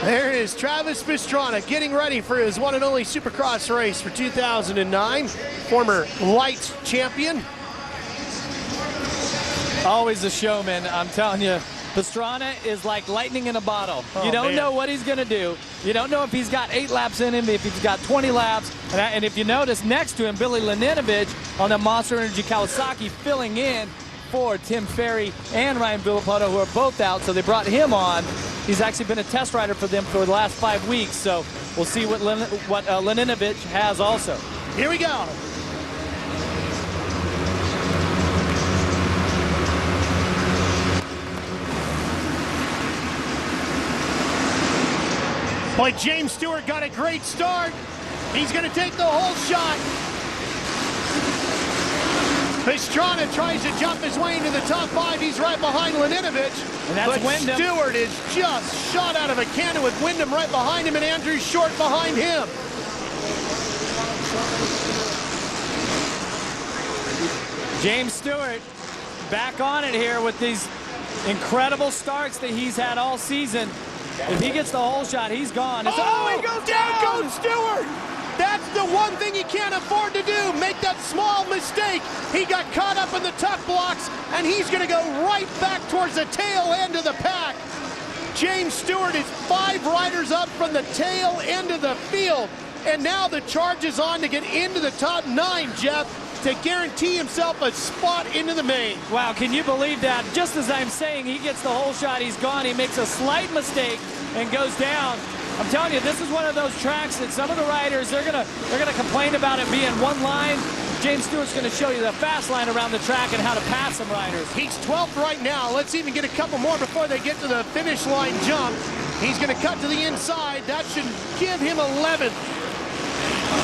There is Travis Pastrana getting ready for his one and only Supercross race for 2009. Former lights champion. Always a showman, I'm telling you. Pastrana is like lightning in a bottle. You don't know what he's going to do. You don't know if he's got 8 laps in him, if he's got 20 laps. And if you notice, next to him, Billy Laninovich on the Monster Energy Kawasaki filling in for Tim Ferry and Ryan Villapoto, who are both out, so they brought him on. He's actually been a test rider for them for the last 5 weeks, so we'll see what Laninovich has also. Here we go. Boy, James Stewart got a great start. He's going to take the whole shot. Pastrana tries to jump his way into the top 5. He's right behind Laninovich. And that's but Wyndham. Stewart is just shot out of a cannon with Wyndham right behind him and Andrew Short behind him. James Stewart back on it here with these incredible starts that he's had all season. If he gets the whole shot, he's gone. Oh, he goes down! Goes Stewart! That's the one thing he can't afford to do, make that small mistake. He got caught up in the tuck blocks, and he's going to go right back towards the tail end of the pack. James Stewart is 5 riders up from the tail end of the field, and now the charge is on to get into the top 9, Jeff, to guarantee himself a spot into the main. Wow, can you believe that? Just as I'm saying, he gets the whole shot, he's gone. He makes a slight mistake and goes down. I'm telling you, this is one of those tracks that some of the riders, they're gonna complain about it being one line. James Stewart's gonna show you the fast line around the track and how to pass some riders. He's 12th right now. Let's even get a couple more before they get to the finish line jump. He's gonna cut to the inside. That should give him 11th.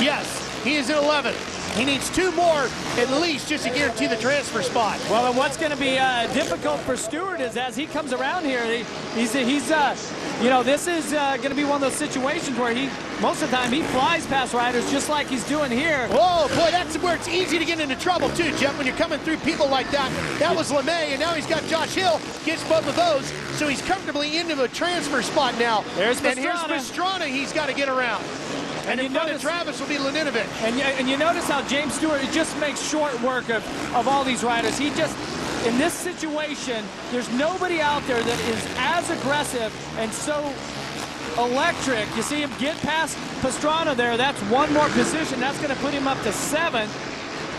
Yes, he is in 11th. He needs 2 more at least just to guarantee the transfer spot. Well, and what's going to be difficult for Stewart is as he comes around here, he's you know, this is going to be one of those situations where most of the time he flies past riders just like he's doing here. Whoa, boy, that's where it's easy to get into trouble too, Jeff, when you're coming through people like that. That was LeMay, and now he's got Josh Hill, gets both of those, so he's comfortably into a transfer spot now. There's Pastrana. And here's Pastrana he's got to get around. And in front of Travis will be Laninovich. And you notice how James Stewart just makes short work of all these riders. He just, in this situation, there's nobody out there that is as aggressive and so electric. You see him get past Pastrana there. That's 1 more position. That's going to put him up to 7th.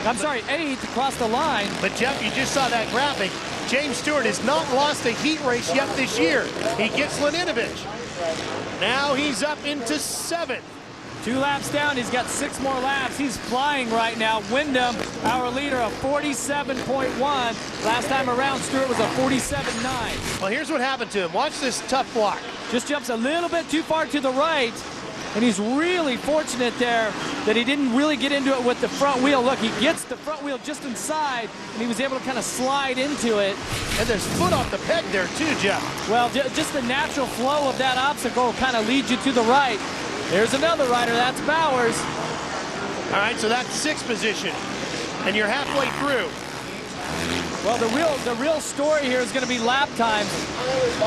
I'm sorry, 8th across the line. But Jeff, you just saw that graphic. James Stewart has not lost a heat race yet this year. He gets Laninovich. Now he's up into 7th. 2 laps down, he's got 6 more laps. He's flying right now. Wyndham, our leader, a 47.1. Last time around, Stewart was a 47.9. Well, here's what happened to him. Watch this tough block. Just jumps a little bit too far to the right, and he's really fortunate there that he didn't really get into it with the front wheel. Look, he gets the front wheel just inside, and he was able to kind of slide into it. And there's foot off the peg there too, Jeff. Well, just the natural flow of that obstacle kind of leads you to the right. There's another rider, that's Bowers. All right, so that's 6th position, and you're halfway through. Well, the real story here is going to be lap times.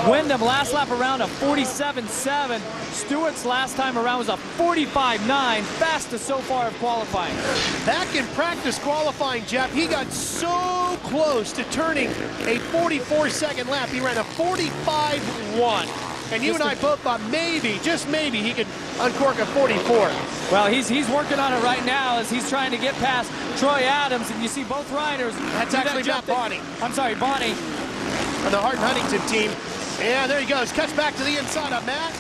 Wyndham last lap around a 47.7. Stewart's last time around was a 45.9, fastest so far of qualifying. Back in practice qualifying, Jeff, he got so close to turning a 44-second lap. He ran a 45.1. And you and I both thought maybe, just maybe, he could uncork a 44. Well, he's working on it right now as he's trying to get past Troy Adams, and you see both riders. That's actually Matt Bonney. I'm sorry, Bonney. On the Hart Huntington team. Yeah, there he goes. Cuts back to the inside on Matt.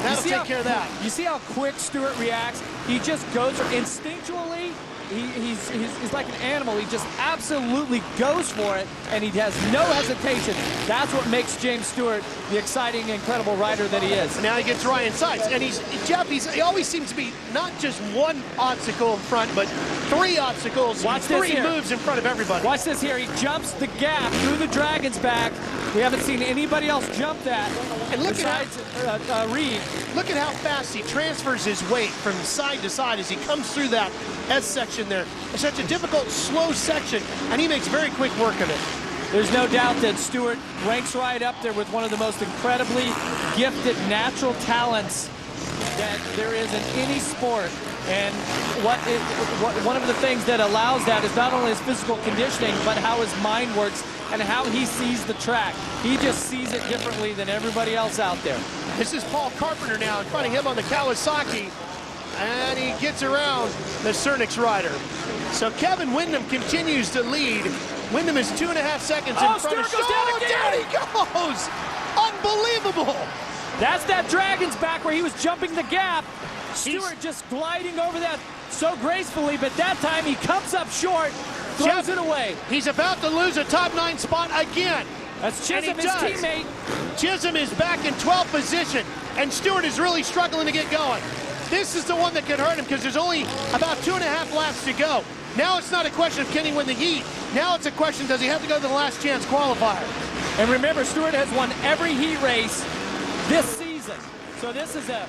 That'll take care of that. You see how quick Stewart reacts? He just goes instinctually. He's like an animal. He just absolutely goes for it, and he has no hesitation. That's what makes James Stewart the exciting, incredible rider that he is. And now he gets Ryan Sykes, and Jeff, he always seems to be not just 1 obstacle in front, but 3 obstacles, Watch 3 moves in front of everybody. Watch this here. He jumps the gap through the Dragon's back. We haven't seen anybody else jump that. And look besides, at Reed. Look at how fast he transfers his weight from side to side as he comes through that S section there. It's such a difficult, slow section, and he makes very quick work of it. There's no doubt that Stewart ranks right up there with one of the most incredibly gifted natural talents that there is in any sport. And one of the things that allows that is not only his physical conditioning, but how his mind works and how he sees the track. He just sees it differently than everybody else out there. This is Paul Carpenter now in front of him on the Kawasaki, and he gets around the Cernix rider. So Kevin Windham continues to lead. Windham is 2.5 seconds in front of Stewart goes down again. Down he goes! Unbelievable! That's that Dragon's back where he was jumping the gap. Stewart just gliding over that so gracefully, but that time he comes up short, throws it away. He's about to lose a top 9 spot again. That's Chisholm, his teammate. Chisholm is back in 12th position, and Stewart is really struggling to get going. This is the one that could hurt him because there's only about 2.5 laps to go. Now it's not a question of can he win the heat. Now it's a question, does he have to go to the last chance qualifier? And remember, Stewart has won every heat race this season. So this is a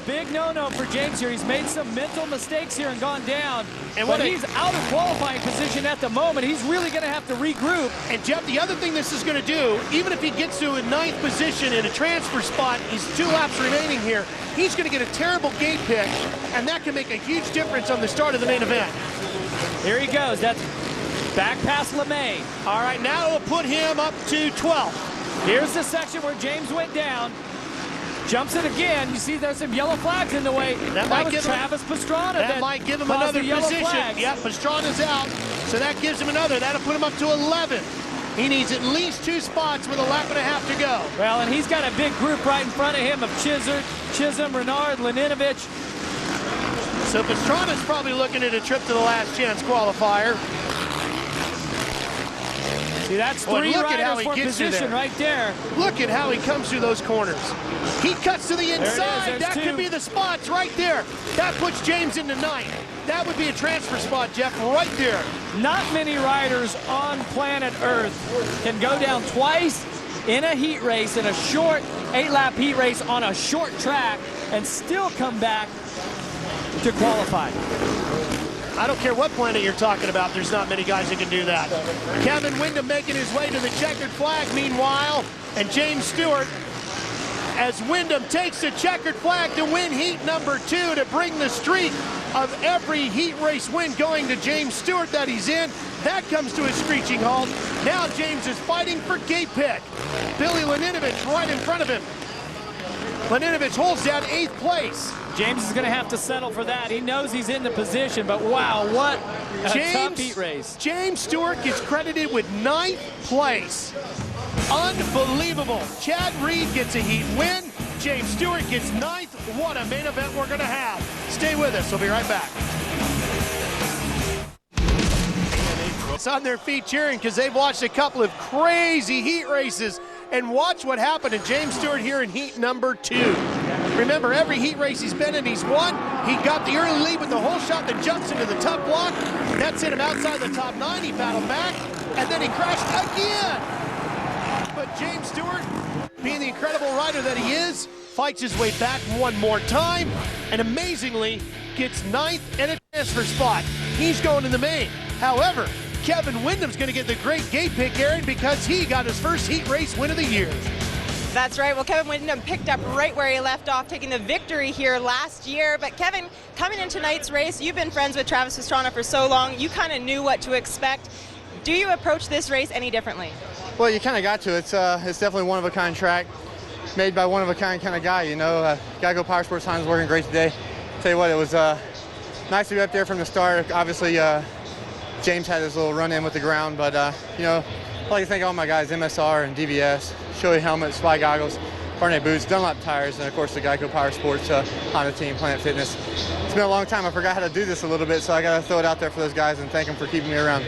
big no-no for James here. He's made some mental mistakes here and gone down. And when he's out of qualifying position at the moment, he's really going to have to regroup. And Jeff, the other thing this is going to do, even if he gets to a 9th position in a transfer spot, he's 2 laps remaining here, he's going to get a terrible gate pick, and that can make a huge difference on the start of the main event. Here he goes. That's back past LeMay. All right, now it'll put him up to 12th. Here's the section where James went down. Jumps it again. You see there's some yellow flags in the way. That was Travis Pastrana. That might give him another position. Yeah, Pastrana's out, so that gives him another. That'll put him up to 11. He needs at least 2 spots with a lap and a half to go. Well, and he's got a big group right in front of him of Chisholm, Renard, Laninovich. So Pastrana's probably looking at a trip to the last chance qualifier. See, that's 3 riders for position right there. Look at how he comes through those corners. He cuts to the inside. That could be the spots right there. That puts James into 9th. That would be a transfer spot, Jeff, right there. Not many riders on planet Earth can go down twice in a heat race, in a short 8-lap heat race on a short track, and still come back to qualify. I don't care what planet you're talking about, there's not many guys that can do that. Kevin Windham making his way to the checkered flag meanwhile, and James Stewart, as Windham takes the checkered flag to win heat number 2 to bring the streak of every heat race win going to James Stewart that he's in. That comes to a screeching halt. Now James is fighting for gate pick. Billy Laninovich right in front of him. Laninovich holds down 8th place. James is going to have to settle for that. He knows he's in the position, but wow, what a tough heat race. James Stewart gets credited with 9th place. Unbelievable. Chad Reed gets a heat win. James Stewart gets 9th. What a main event we're going to have. Stay with us. We'll be right back. It's on their feet cheering because they've watched a couple of crazy heat races. And watch what happened to James Stewart here in heat number 2. Remember, every heat race he's been in, he's won. He got the early lead with the whole shot that jumps into the tough block. That sent him outside the top 9. He battled back, and then he crashed again. But James Stewart, being the incredible rider that he is, fights his way back one more time, and amazingly gets 9th and a transfer spot. He's going in the main. However, Kevin Windham's going to get the great gate pick, Aaron, because he got his first heat race win of the year. That's right. Well, Kevin Windham picked up right where he left off, taking the victory here last year. But Kevin, coming into tonight's race, you've been friends with Travis Pastrana for so long. You kind of knew what to expect. Do you approach this race any differently? Well, you kind of got to. It's definitely one-of-a-kind track, made by one-of-a-kind kind of guy, you know. Geico Power Sports Honda's working great today. Tell you what, it was nice to be up there from the start. Obviously, James had his little run-in with the ground, but, you know, I'd like to thank all my guys, MSR and DVS, Shoei helmets, Spy goggles, Barnett boots, Dunlop tires, and, of course, the Geico Power Sports Honda team, Planet Fitness. It's been a long time. I forgot how to do this a little bit, so I got to throw it out there for those guys and thank them for keeping me around.